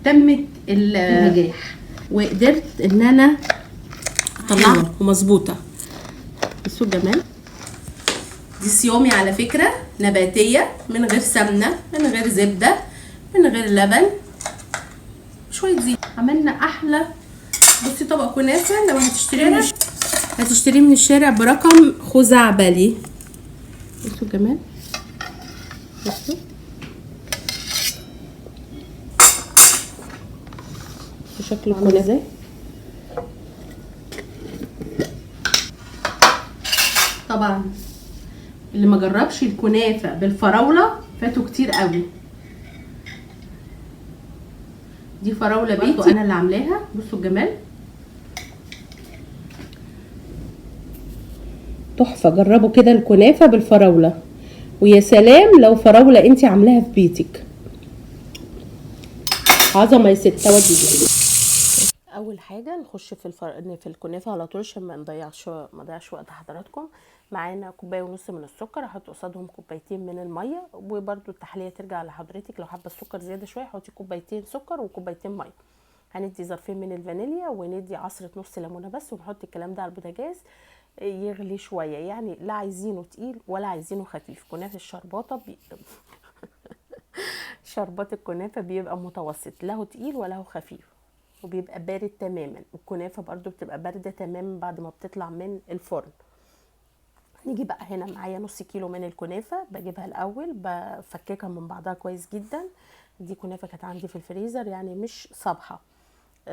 تمت النجاح وقدرت ان انا اطلعها ومظبوطه. بصوا الجمال. دي صيامي على فكره، نباتيه من غير سمنه، من غير زبده، من غير لبن، شويه زيت. عملنا احلى. بصي طبق كنافه لو هتشتريه من الشارع برقم خزعبلي. بصوا الجمال. بصوا شكله عامل ازاي. طبعا اللي ما جربش الكنافه بالفراوله فاتوا كتير قوي. دي فراوله بيتي انا اللي عاملاها. بصوا الجمال تحفه. جربوا كده الكنافه بالفراوله، ويا سلام لو فراوله انت عاملاها في بيتك. عظمه يا ست. ودي اول حاجه نخش في الكنافه على طول عشان ما نضيعش وقت حضراتكم. معانا كوبايه ونص من السكر، هحط قصادهم كوبايتين من الميه، وبرده التحليه ترجع لحضرتك. لو حابه السكر زياده شويه حطي كوبايتين سكر وكوبايتين ميه. هندي ظرفين من الفانيليا وندي عصره نص ليمونه بس، ونحط الكلام ده على البوتاجاز يغلي شويه. يعني لا عايزينه تقيل ولا عايزينه خفيف. كنافه الشرباطه شربات الكنافه بيبقى متوسط، لا هو تقيل ولا هو خفيف، وبيبقى بارد تماما. الكنافه برضو بتبقى بارده تماما بعد ما بتطلع من الفرن. نيجي بقى هنا معايا نص كيلو من الكنافه، بجيبها الاول بفككها من بعضها كويس جدا. دي كنافه كانت عندي في الفريزر، يعني مش صبحه.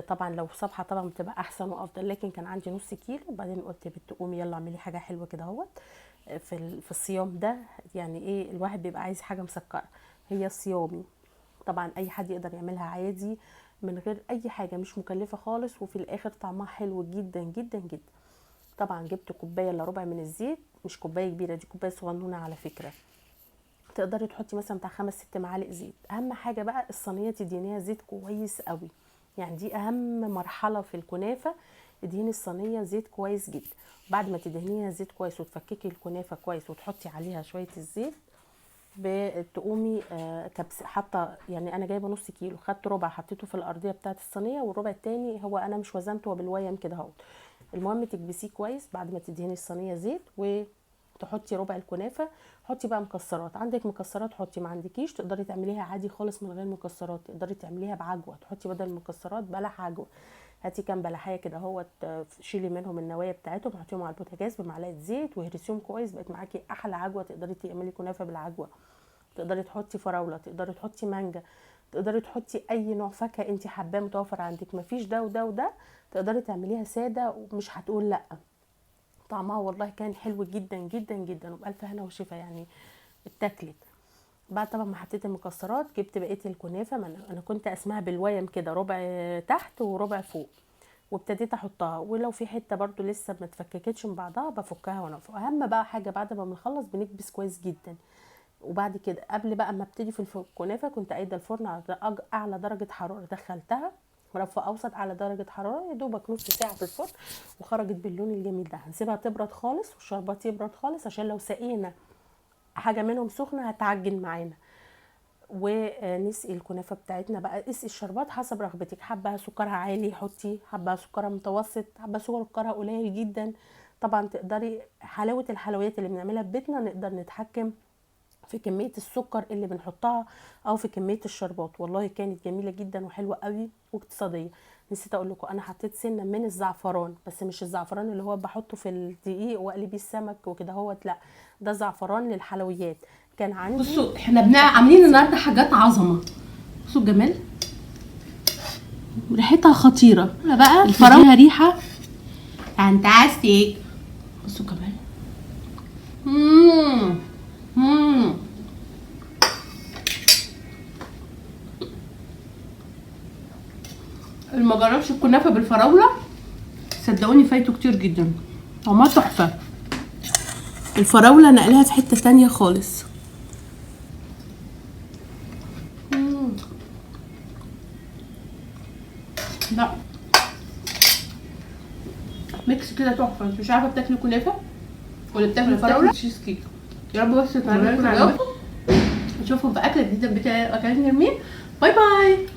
طبعا لو صبحه طبعا بتبقى احسن وافضل، لكن كان عندي نص كيلو. وبعدين قلت بنت قومي يلا اعملي حاجه حلوه كده اهوت في الصيام ده. يعني ايه، الواحد بيبقى عايز حاجه مسكره. هي صيامي طبعا، اي حد يقدر يعملها عادي من غير اي حاجه، مش مكلفه خالص، وفي الاخر طعمها حلو جدا جدا جدا. طبعا جبت كوبايه الا ربع من الزيت، مش كوبايه كبيره، دي كوبايه صغنونه على فكره. تقدري تحطي مثلا بتاع 5-6 معالق زيت. اهم حاجه بقى الصينيه تدهنيها زيت كويس قوي، يعني دي اهم مرحله في الكنافه. ادهني الصينيه زيت كويس جدا. بعد ما تدهنيها زيت كويس وتفككي الكنافه كويس وتحطي عليها شويه الزيت، بتقومي حاطه. يعني انا جايبه نص كيلو، خدت ربع حطيته في الارضيه بتاعه الصينيه، والربع التاني هو انا مش وزنته بالويم كده اهو. المهم تكبسيه كويس بعد ما تدهني الصينيه زيت، وتحطي ربع الكنافه. حطي بقى مكسرات، عندك مكسرات حطي، ما عندكيش تقدري تعمليها عادي خالص من غير مكسرات. تقدري تعمليها بعجوه، تحطي بدل المكسرات بلح عجوه. هاتي كام بلحيه كده اهوت، شيلي منهم النوايا بتاعتهم، حطيهم على البوتاجاز بمعلقه زيت وهرسيهم كويس. بقت معاكي احلى عجوه. تقدري تعملي كنافه بالعجوه. تقدري تحطي فراوله، تقدري تحطي مانجا، تقدري تحطي اي نوع فاكهه انت حباه متوفر عندك. مفيش ده وده وده، تقدري تعمليها ساده ومش هتقول لا. طعمها والله كان حلو جدا جدا جدا، وبألف هنا وشفا يعني. اتاكلت. بعد طبعا ما حطيت المكسرات، جبت بقيه الكنافه. انا كنت اسمها بالويم كده، ربع تحت وربع فوق، وابتديت احطها. ولو في حته برضو لسه ما اتفككتش من بعضها بفكها وانا فوق. اهم بقى حاجه بعد ما بنخلص بنكبس كويس جدا. وبعد كده قبل بقى ما ابتدي في الكنافه كنت قايده الفرن على اعلى درجه حراره. دخلتها رف اوسط على درجه حراره يا دوبك نص ساعه في الفرن، وخرجت باللون الجميل ده. هنسيبها تبرد خالص والشربات يبرد خالص، عشان لو سقينا حاجه منهم سخنه هتعجن معانا. ونسقي الكنافه بتاعتنا بقى. اسقي الشربات حسب رغبتك، حابه سكرها عالي حطي، حابه سكرها متوسط، حابه سكرها قليل جدا. طبعا تقدري حلاوه الحلويات اللي بنعملها في بيتنا نقدر نتحكم في كميه السكر اللي بنحطها او في كميه الشربات. والله كانت جميله جدا وحلوه قوي واقتصاديه. نسيت اقول لكم انا حطيت سنه من الزعفران، بس مش الزعفران اللي هو بحطه في الدقيق واقلي بيه السمك وكده هوت، لا ده زعفران للحلويات. كان عندي. بصوا احنا عاملين النهارده حاجات عظمه. بصوا الجمال، ريحتها خطيره بقى. الفراوله ريحه فانتاستيك. بصوا كمان. اللي ما جربش الكنافه بالفراوله صدقوني فايته كتير جدا. طعمها تحفه. الفراوله نقلها في حته تانية خالص. لا ميكس كده تحفه. انت مش عارفه بتاكلي كنافه ولا بتاكلي فراوله تشيز كيك. يا رب بس تكونوا عجبكم. نشوفكم في اكله جديده بتاع اكلات نرمين. باي باي.